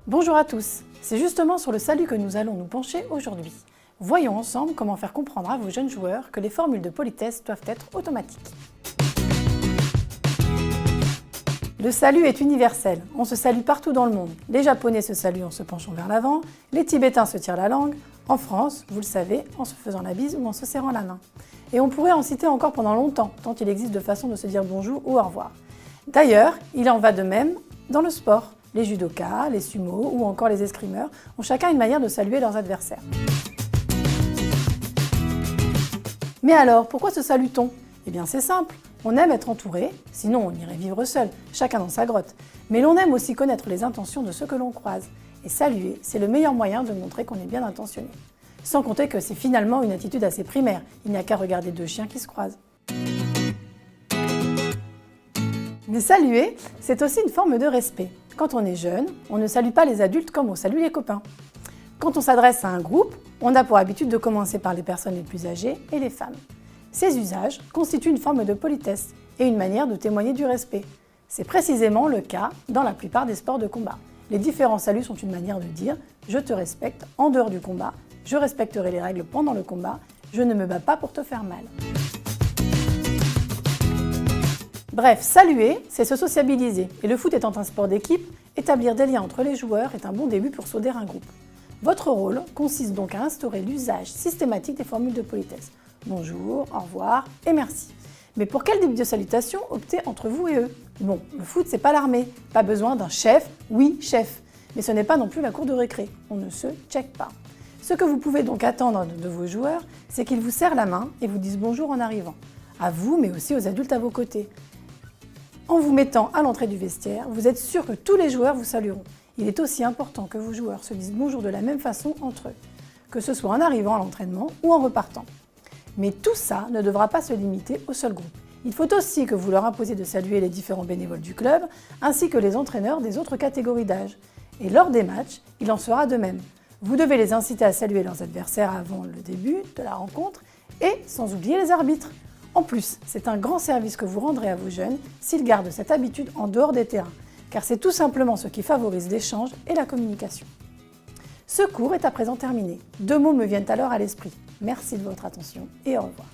Bonjour à tous, c'est justement sur le salut que nous allons nous pencher aujourd'hui. Voyons ensemble comment faire comprendre à vos jeunes joueurs que les formules de politesse doivent être automatiques. Le salut est universel, on se salue partout dans le monde. Les Japonais se saluent en se penchant vers l'avant, les Tibétains se tirent la langue, en France, vous le savez, en se faisant la bise ou en se serrant la main. Et on pourrait en citer encore pendant longtemps, tant il existe de façons de se dire bonjour ou au revoir. D'ailleurs, il en va de même dans le sport. Les judokas, les sumo ou encore les escrimeurs ont chacun une manière de saluer leurs adversaires. Mais alors, pourquoi se salue-t-on? Eh bien c'est simple, on aime être entouré, sinon on irait vivre seul, chacun dans sa grotte. Mais l'on aime aussi connaître les intentions de ceux que l'on croise. Et saluer, c'est le meilleur moyen de montrer qu'on est bien intentionné. Sans compter que c'est finalement une attitude assez primaire, il n'y a qu'à regarder deux chiens qui se croisent. Mais saluer, c'est aussi une forme de respect. Quand on est jeune, on ne salue pas les adultes comme on salue les copains. Quand on s'adresse à un groupe, on a pour habitude de commencer par les personnes les plus âgées et les femmes. Ces usages constituent une forme de politesse et une manière de témoigner du respect. C'est précisément le cas dans la plupart des sports de combat. Les différents saluts sont une manière de dire « je te respecte en dehors du combat »,« je respecterai les règles pendant le combat »,« je ne me bats pas pour te faire mal ». Bref, saluer, c'est se sociabiliser. Et le foot étant un sport d'équipe, établir des liens entre les joueurs est un bon début pour souder un groupe. Votre rôle consiste donc à instaurer l'usage systématique des formules de politesse. Bonjour, au revoir et merci. Mais pour quel type de salutation opter entre vous et eux? Bon, le foot, c'est pas l'armée. Pas besoin d'un chef, oui, chef. Mais ce n'est pas non plus la cour de récré. On ne se check pas. Ce que vous pouvez donc attendre de vos joueurs, c'est qu'ils vous serrent la main et vous disent bonjour en arrivant. À vous, mais aussi aux adultes à vos côtés. En vous mettant à l'entrée du vestiaire, vous êtes sûr que tous les joueurs vous salueront. Il est aussi important que vos joueurs se disent bonjour de la même façon entre eux, que ce soit en arrivant à l'entraînement ou en repartant. Mais tout ça ne devra pas se limiter au seul groupe. Il faut aussi que vous leur imposiez de saluer les différents bénévoles du club, ainsi que les entraîneurs des autres catégories d'âge. Et lors des matchs, il en sera de même. Vous devez les inciter à saluer leurs adversaires avant le début de la rencontre et sans oublier les arbitres. En plus, c'est un grand service que vous rendrez à vos jeunes s'ils gardent cette habitude en dehors des terrains, car c'est tout simplement ce qui favorise l'échange et la communication. Ce cours est à présent terminé. 2 mots me viennent alors à l'esprit. Merci de votre attention et au revoir.